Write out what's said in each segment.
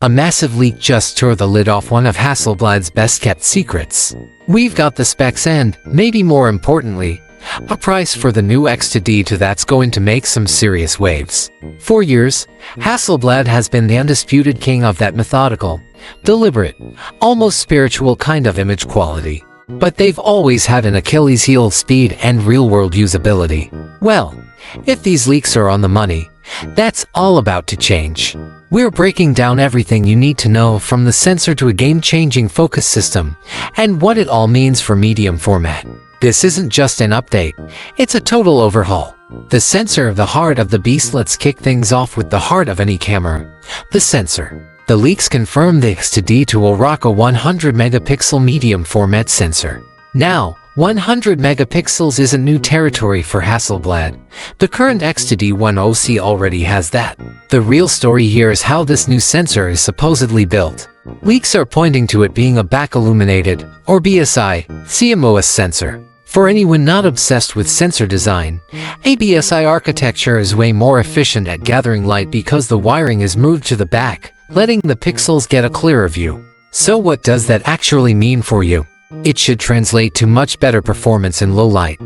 A massive leak just tore the lid off one of Hasselblad's best-kept secrets. We've got the specs and, maybe more importantly, a price for the new X2D II that's going to make some serious waves. For years, Hasselblad has been the undisputed king of that methodical, deliberate, almost spiritual kind of image quality. But they've always had an Achilles heel: speed and real-world usability. Well, if these leaks are on the money, that's all about to change. We're breaking down everything you need to know, from the sensor to a game-changing focus system, and what it all means for medium format. This isn't just an update, it's a total overhaul. The sensor, the heart of the beast. Let's kick things off with the heart of any camera: the sensor. The leaks confirm the X2D II will rock a 100 megapixel medium format sensor. Now, 100 megapixels isn't new territory for Hasselblad. The current X2D II already has that. The real story here is how this new sensor is supposedly built. Leaks are pointing to it being a back-illuminated, or BSI, CMOS sensor. For anyone not obsessed with sensor design, a BSI architecture is way more efficient at gathering light because the wiring is moved to the back, letting the pixels get a clearer view. So what does that actually mean for you? It should translate to much better performance in low light,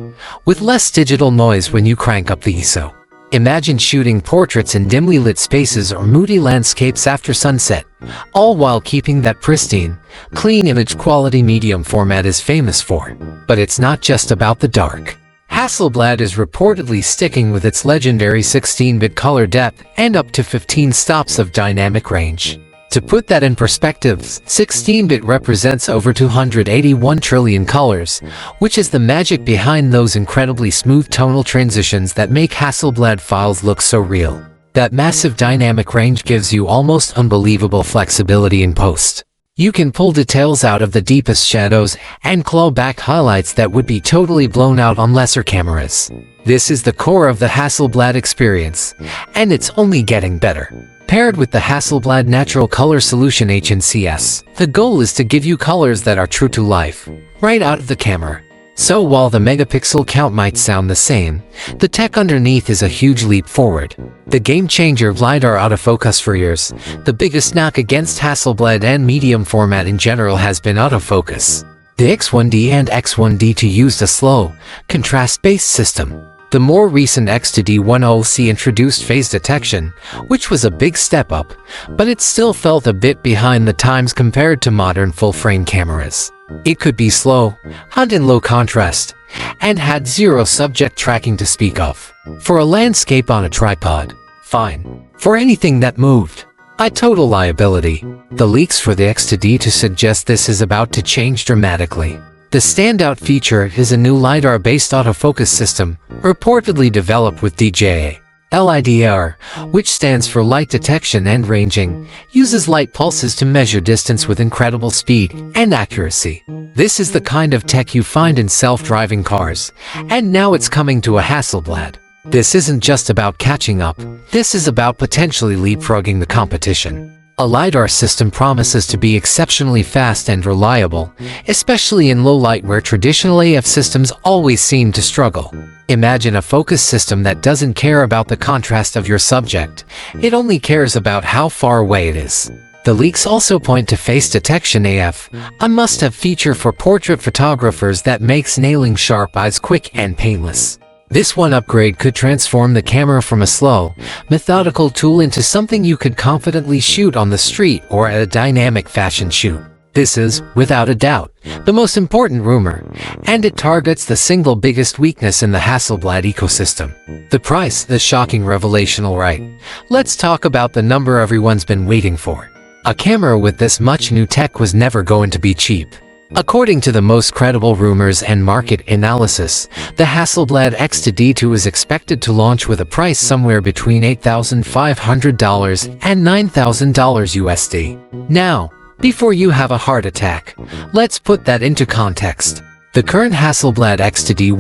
with less digital noise when you crank up the ISO. Imagine shooting portraits in dimly lit spaces or moody landscapes after sunset, all while keeping that pristine, clean image quality medium format is famous for. But it's not just about the dark. Hasselblad is reportedly sticking with its legendary 16-bit color depth and up to 15 stops of dynamic range. To put that in perspective, 16-bit represents over 281 trillion colors, which is the magic behind those incredibly smooth tonal transitions that make Hasselblad files look so real. That massive dynamic range gives you almost unbelievable flexibility in post. You can pull details out of the deepest shadows and claw back highlights that would be totally blown out on lesser cameras. This is the core of the Hasselblad experience, and it's only getting better. Paired with the Hasselblad Natural Color Solution HNCS, the goal is to give you colors that are true to life, right out of the camera. So while the megapixel count might sound the same, the tech underneath is a huge leap forward. The game-changer LiDAR autofocus. For years, the biggest knock against Hasselblad and medium format in general has been autofocus. The X1D and X1D II used a slow, contrast-based system. The more recent X2D II introduced phase detection, which was a big step up, but it still felt a bit behind the times compared to modern full-frame cameras. It could be slow, hot in low contrast, and had zero subject tracking to speak of. For a landscape on a tripod, fine. For anything that moved, a total liability. The leaks for the X2D II suggest this is about to change dramatically. The standout feature is a new LiDAR-based autofocus system, reportedly developed with DJI. LiDAR, which stands for light detection and ranging, uses light pulses to measure distance with incredible speed and accuracy. This is the kind of tech you find in self-driving cars, and now it's coming to a Hasselblad. This isn't just about catching up, this is about potentially leapfrogging the competition. A LiDAR system promises to be exceptionally fast and reliable, especially in low light where traditional AF systems always seem to struggle. Imagine a focus system that doesn't care about the contrast of your subject, it only cares about how far away it is. The leaks also point to face detection AF, a must-have feature for portrait photographers that makes nailing sharp eyes quick and painless. This one upgrade could transform the camera from a slow, methodical tool into something you could confidently shoot on the street or at a dynamic fashion shoot. This is, without a doubt, the most important rumor, and it targets the single biggest weakness in the Hasselblad ecosystem. The price, the shocking revelation. Alright, let's talk about the number everyone's been waiting for. A camera with this much new tech was never going to be cheap. According to the most credible rumors and market analysis, the Hasselblad X2D II is expected to launch with a price somewhere between $8,500 and $9,000 USD. Now, before you have a heart attack, let's put that into context. The current Hasselblad X2D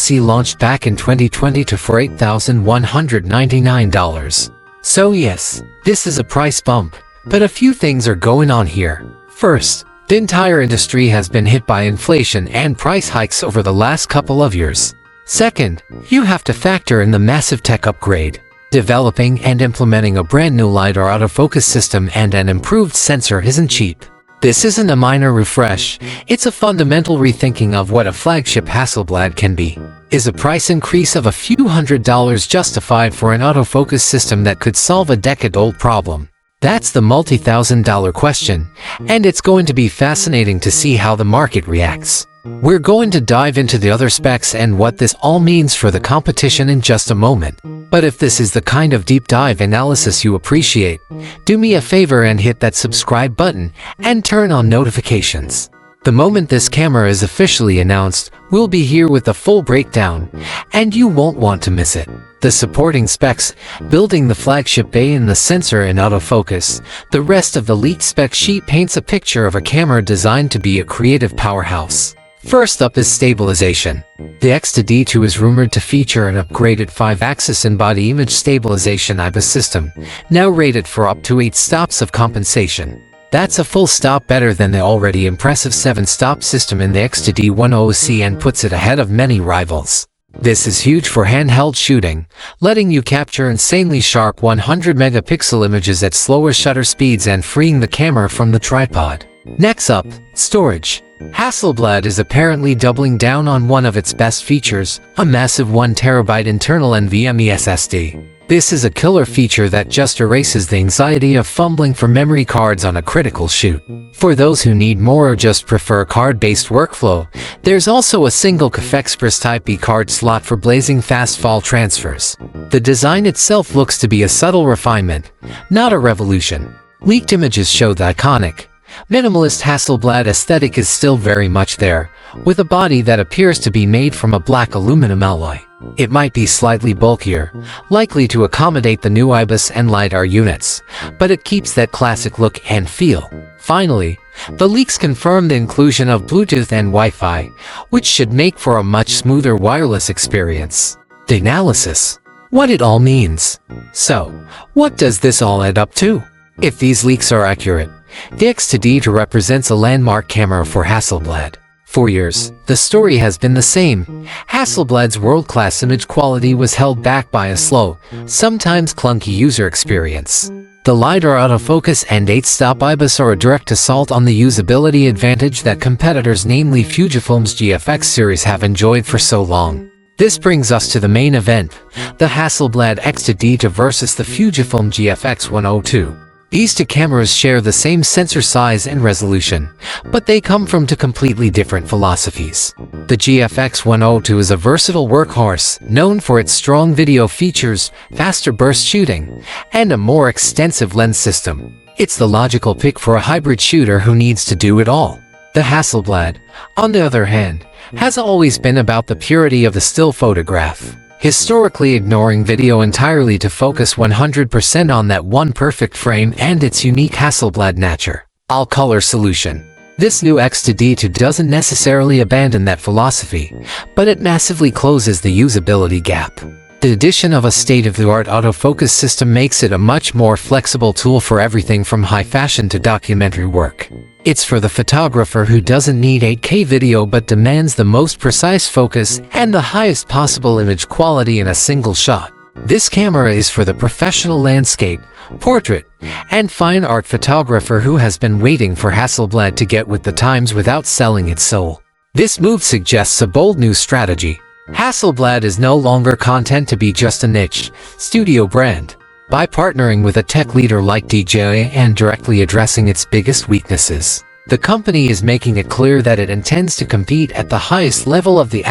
II launched back in 2020 for $8,199. So yes, this is a price bump, but a few things are going on here. First, the entire industry has been hit by inflation and price hikes over the last couple of years. Second, you have to factor in the massive tech upgrade. Developing and implementing a brand new LiDAR autofocus system and an improved sensor isn't cheap. This isn't a minor refresh, it's a fundamental rethinking of what a flagship Hasselblad can be. Is a price increase of a few $100s justified for an autofocus system that could solve a decade-old problem? That's the multi-thousand-dollar question, and it's going to be fascinating to see how the market reacts. We're going to dive into the other specs and what this all means for the competition in just a moment. But if this is the kind of deep dive analysis you appreciate, do me a favor and hit that subscribe button and turn on notifications. The moment this camera is officially announced, we'll be here with the full breakdown, and you won't want to miss it. The supporting specs, building the flagship bay and the sensor in autofocus, the rest of the leaked spec sheet paints a picture of a camera designed to be a creative powerhouse. First up is stabilization. The X2D II is rumored to feature an upgraded 5-axis in-body image stabilization IBIS system, now rated for up to 8 stops of compensation. That's a full stop better than the already impressive 7-stop system in the X2D II and puts it ahead of many rivals. This is huge for handheld shooting, letting you capture insanely sharp 100-megapixel images at slower shutter speeds and freeing the camera from the tripod. Next up, storage. Hasselblad is apparently doubling down on one of its best features, a massive 1TB internal NVMe SSD. This is a killer feature that just erases the anxiety of fumbling for memory cards on a critical shoot. For those who need more or just prefer card-based workflow, there's also a single CAF Express Type B card slot for blazing fast file transfers. The design itself looks to be a subtle refinement, not a revolution. Leaked images show the iconic, minimalist Hasselblad aesthetic is still very much there, with a body that appears to be made from a black aluminum alloy. It might be slightly bulkier, likely to accommodate the new IBIS and LiDAR units, but it keeps that classic look and feel. Finally, the leaks confirm the inclusion of Bluetooth and Wi-Fi, which should make for a much smoother wireless experience. The analysis. What it all means. So, what does this all add up to? If these leaks are accurate, the X2D II represents a landmark camera for Hasselblad. For years, the story has been the same. Hasselblad's world-class image quality was held back by a slow, sometimes clunky user experience. The LiDAR autofocus and 8-stop IBIS are a direct assault on the usability advantage that competitors, namely Fujifilm's GFX series, have enjoyed for so long. This brings us to the main event, the Hasselblad X2D II versus the Fujifilm GFX 102. These two cameras share the same sensor size and resolution, but they come from two completely different philosophies. The GFX 102 is a versatile workhorse, known for its strong video features, faster burst shooting, and a more extensive lens system. It's the logical pick for a hybrid shooter who needs to do it all. The Hasselblad, on the other hand, has always been about the purity of the still photograph, historically ignoring video entirely to focus 100% on that one perfect frame and its unique Hasselblad nature. All-color solution. This new X2D II doesn't necessarily abandon that philosophy, but it massively closes the usability gap. The addition of a state-of-the-art autofocus system makes it a much more flexible tool for everything from high fashion to documentary work. It's for the photographer who doesn't need 8K video but demands the most precise focus and the highest possible image quality in a single shot. This camera is for the professional landscape, portrait, and fine art photographer who has been waiting for Hasselblad to get with the times without selling its soul. This move suggests a bold new strategy. Hasselblad is no longer content to be just a niche, studio brand. By partnering with a tech leader like DJI and directly addressing its biggest weaknesses, the company is making it clear that it intends to compete at the highest level of the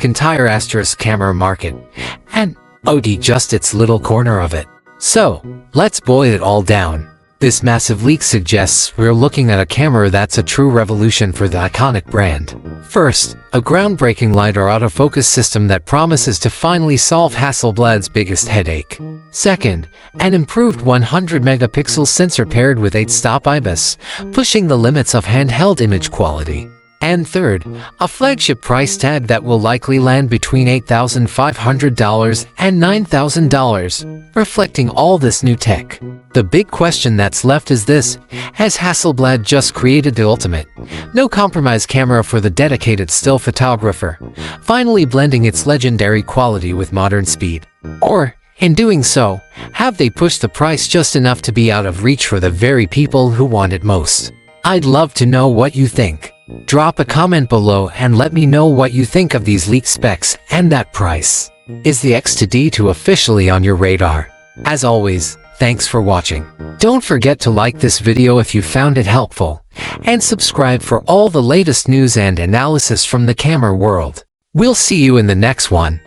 entire camera market, and just its little corner of it. So, let's boil it all down. This massive leak suggests we're looking at a camera that's a true revolution for the iconic brand. First, a groundbreaking LiDAR autofocus system that promises to finally solve Hasselblad's biggest headache. Second, an improved 100-megapixel sensor paired with 8-stop IBIS, pushing the limits of handheld image quality. And third, a flagship price tag that will likely land between $8,500 and $9,000, reflecting all this new tech. The big question that's left is this: has Hasselblad just created the ultimate, no-compromise camera for the dedicated still photographer, finally blending its legendary quality with modern speed? Or In doing so, have they pushed the price just enough to be out of reach for the very people who want it most? I'd love to know what you think. Drop a comment below and let me know what you think of these leaked specs and that price. Is the X2D II officially on your radar? As always, thanks for watching. Don't forget to like this video if you found it helpful, and subscribe for all the latest news and analysis from the camera world. We'll see you in the next one.